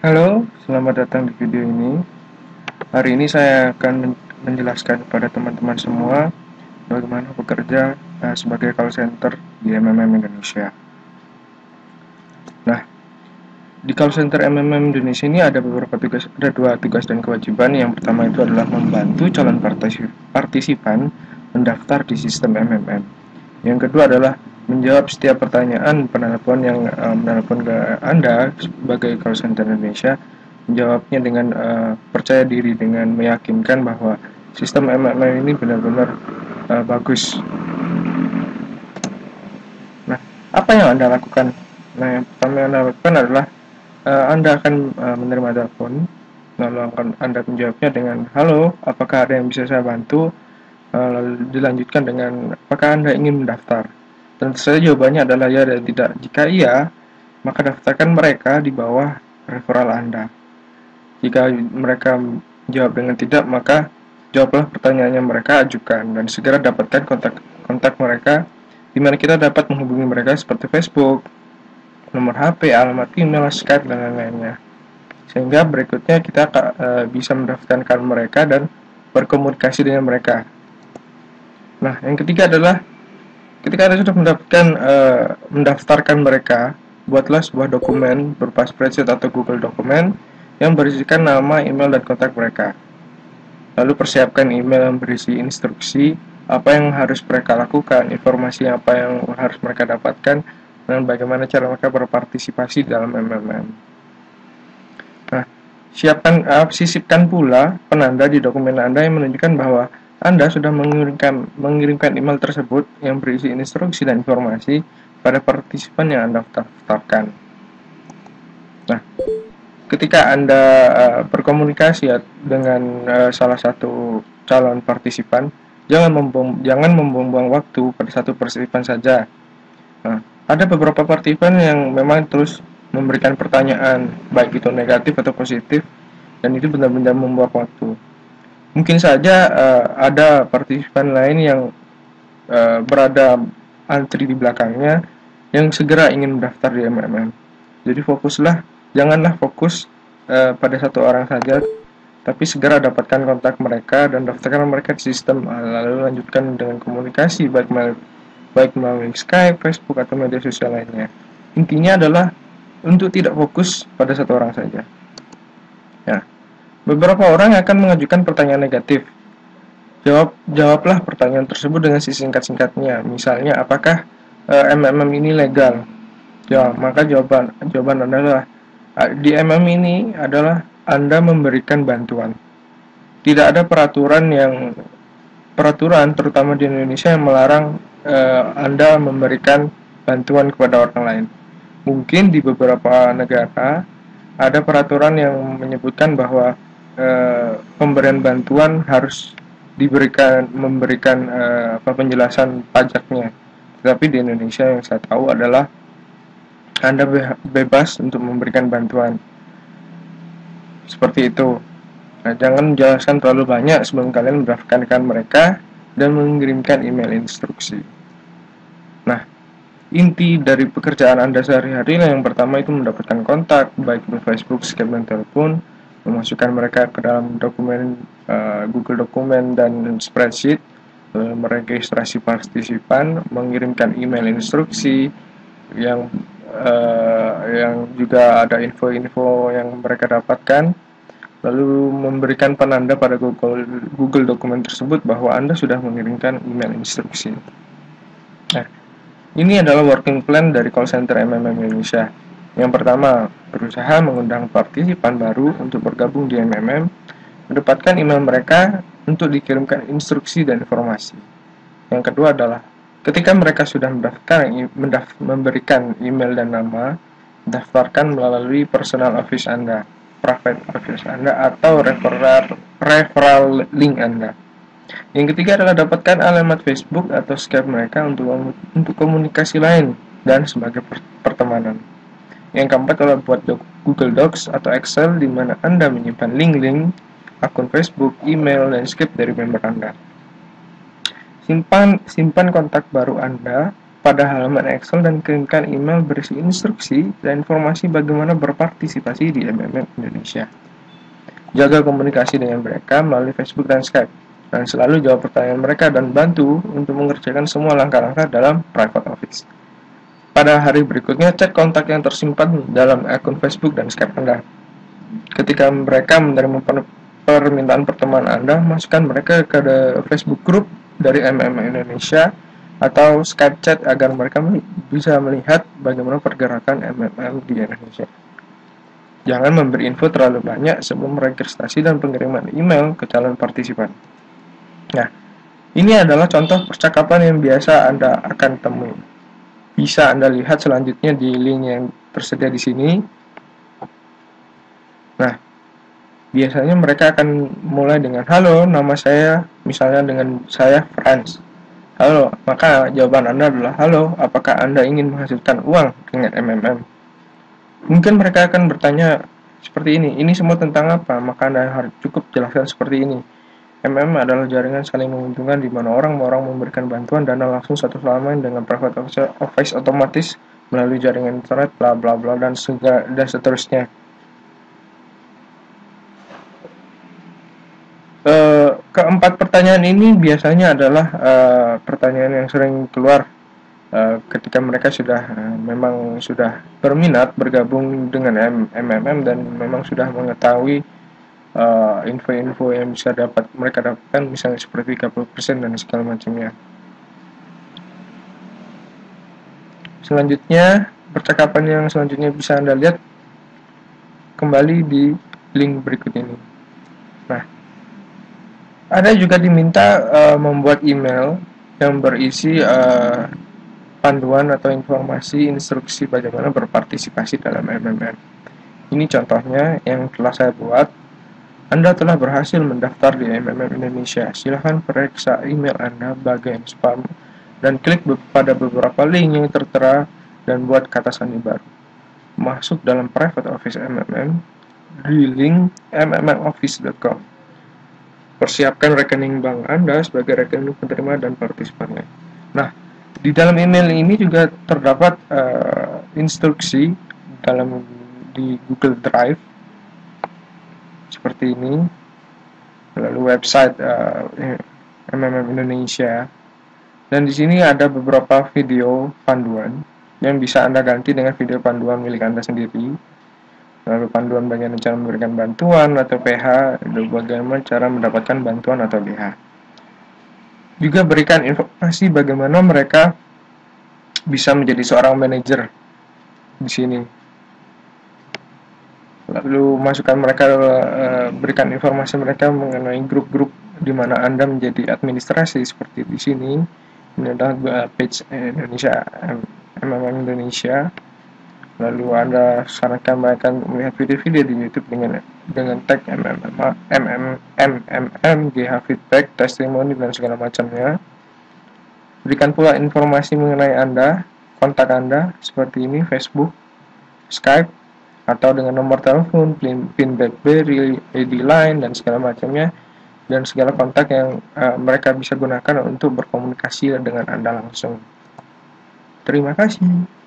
Halo, selamat datang di video ini. Hari ini saya akan menjelaskan kepada teman-teman semua bagaimana bekerja sebagai call center di MMM Indonesia. Nah, di call center MMM Indonesia ini ada dua tugas dan kewajiban. Yang pertama itu adalah membantu calon partisipan mendaftar di sistem MMM. Yang kedua adalah menjawab setiap pertanyaan penelpon yang menelpon ke Anda sebagai call center Indonesia, menjawabnya dengan percaya diri, dengan meyakinkan bahwa sistem MMM ini benar-benar bagus. Nah, apa yang Anda lakukan? Nah, yang pertama yang Anda lakukan adalah Anda akan menerima telepon, lalu akan Anda menjawabnya dengan halo, apakah ada yang bisa saya bantu? Lalu dilanjutkan dengan apakah Anda ingin mendaftar? Tentu saja jawabannya adalah ya dan tidak. Jika iya, maka daftarkan mereka di bawah referral Anda. Jika mereka jawab dengan tidak, maka jawablah pertanyaannya mereka, ajukan, dan segera dapatkan kontak mereka, di mana kita dapat menghubungi mereka seperti Facebook, nomor HP, alamat email, Skype, dan lain-lainnya. Sehingga berikutnya kita bisa mendaftarkan mereka dan berkomunikasi dengan mereka. Nah, yang ketiga adalah ketika Anda sudah mendaftarkan mereka, buatlah sebuah dokumen berupa spreadsheet atau Google dokumen yang berisikan nama, email, dan kontak mereka. Lalu persiapkan email yang berisi instruksi apa yang harus mereka lakukan, informasi apa yang harus mereka dapatkan, dan bagaimana cara mereka berpartisipasi dalam MMM. Nah, sisipkan pula penanda di dokumen Anda yang menunjukkan bahwa Anda sudah mengirimkan email tersebut yang berisi instruksi dan informasi pada partisipan yang Anda daftarkan. Nah, ketika Anda berkomunikasi dengan salah satu calon partisipan, jangan membuang-buang waktu pada satu partisipan saja. Nah, ada beberapa partisipan yang memang terus memberikan pertanyaan, baik itu negatif atau positif, dan itu benar-benar membuang waktu. Mungkin saja ada partisipan lain yang berada antri di belakangnya yang segera ingin mendaftar di MMM. Jadi janganlah fokus pada satu orang saja, tapi segera dapatkan kontak mereka dan daftarkan mereka di sistem, lalu lanjutkan dengan komunikasi baik melalui Skype, Facebook, atau media sosial lainnya. Intinya adalah untuk tidak fokus pada satu orang saja. Ya, beberapa orang akan mengajukan pertanyaan negatif. Jawablah pertanyaan tersebut dengan singkat-singkatnya. Misalnya, apakah MMM ini legal? Ya, maka jawaban adalah di MM ini adalah Anda memberikan bantuan. Tidak ada peraturan terutama di Indonesia yang melarang Anda memberikan bantuan kepada orang lain. Mungkin di beberapa negara ada peraturan yang menyebutkan bahwa pemberian bantuan harus memberikan penjelasan pajaknya. Tetapi di Indonesia yang saya tahu adalah Anda bebas untuk memberikan bantuan. Seperti itu. Nah, jangan menjelaskan terlalu banyak sebelum kalian mendaftarkan mereka dan mengirimkan email instruksi. Nah, inti dari pekerjaan Anda sehari-hari yang pertama itu mendapatkan kontak, baik di Facebook, Skype, dan telepon, memasukkan mereka ke dalam dokumen Google Dokumen dan spreadsheet, meregistrasi partisipan, mengirimkan email instruksi yang juga ada info-info yang mereka dapatkan, lalu memberikan penanda pada Google Dokumen tersebut bahwa Anda sudah mengirimkan email instruksi. Nah, ini adalah working plan dari call center MMM Indonesia. Yang pertama, berusaha mengundang partisipan baru untuk bergabung di MMM, mendapatkan email mereka untuk dikirimkan instruksi dan informasi. Yang kedua adalah ketika mereka sudah memberikan email dan nama, daftarkan melalui personal office Anda, private office Anda, atau referral link Anda. Yang ketiga adalah dapatkan alamat Facebook atau Skype mereka untuk komunikasi lain dan sebagai pertemanan. Yang keempat adalah buat Google Docs atau Excel di mana Anda menyimpan link-link akun Facebook, email, dan Skype dari member Anda. Simpan kontak baru Anda pada halaman Excel dan kirimkan email berisi instruksi dan informasi bagaimana berpartisipasi di MMM Indonesia. Jaga komunikasi dengan mereka melalui Facebook dan Skype, dan selalu jawab pertanyaan mereka dan bantu untuk mengerjakan semua langkah-langkah dalam private office. Pada hari berikutnya, cek kontak yang tersimpan dalam akun Facebook dan Skype Anda. Ketika mereka menerima permintaan pertemuan Anda, masukkan mereka ke Facebook group dari MMM Indonesia atau Skype chat agar mereka bisa melihat bagaimana pergerakan MMM di Indonesia. Jangan memberi info terlalu banyak sebelum registrasi dan pengiriman email ke calon partisipan. Nah, ini adalah contoh percakapan yang biasa Anda akan temui. Bisa Anda lihat selanjutnya di link yang tersedia di sini. Nah, biasanya mereka akan mulai dengan halo, nama saya, misalnya dengan saya Franz. Halo, maka jawaban Anda adalah halo, apakah Anda ingin menghasilkan uang dengan MMM? Mungkin mereka akan bertanya seperti ini semua tentang apa? Maka Anda harus cukup jelaskan seperti ini. MMM adalah jaringan saling menguntungkan di mana orang memberikan bantuan dana langsung satu sama lain dengan private office otomatis melalui jaringan internet, bla bla bla dan seterusnya. Keempat pertanyaan ini biasanya adalah pertanyaan yang sering keluar ketika mereka memang sudah berminat bergabung dengan MMM dan memang sudah mengetahui info-info yang bisa mereka dapatkan, misalnya seperti 30% dan segala macamnya. Selanjutnya, percakapan yang selanjutnya bisa Anda lihat kembali di link berikut ini. Nah, Anda juga diminta membuat email yang berisi panduan atau informasi instruksi bagaimana berpartisipasi dalam MMM. Ini contohnya yang telah saya buat. Anda telah berhasil mendaftar di MMM Indonesia. Silahkan periksa email Anda bagian spam dan klik pada beberapa link yang tertera dan buat kata sandi baru. Masuk dalam private office MMM di link mmmoffice.com. Persiapkan rekening bank Anda sebagai rekening penerima dan partisipannya. Nah, di dalam email ini juga terdapat instruksi di Google Drive seperti ini, lalu website MMM Indonesia, dan di sini ada beberapa video panduan yang bisa Anda ganti dengan video panduan milik Anda sendiri, lalu panduan bagaimana cara memberikan bantuan atau PH, dan bagaimana cara mendapatkan bantuan atau BH. Juga berikan informasi bagaimana mereka bisa menjadi seorang manajer di sini. Lalu masukkan mereka, berikan informasi mereka mengenai grup-grup di mana Anda menjadi administrasi seperti di sini. Ini adalah page Indonesia, MMM Indonesia. Lalu Anda sarankan mereka melihat video-video di YouTube dengan tag MMM, GH feedback, testimoni dan segala macamnya. Berikan pula informasi mengenai Anda, kontak Anda seperti ini, Facebook, Skype, atau dengan nomor telepon, PIN BlackBerry, ID line dan segala macamnya, dan segala kontak yang mereka bisa gunakan untuk berkomunikasi dengan Anda langsung. Terima kasih.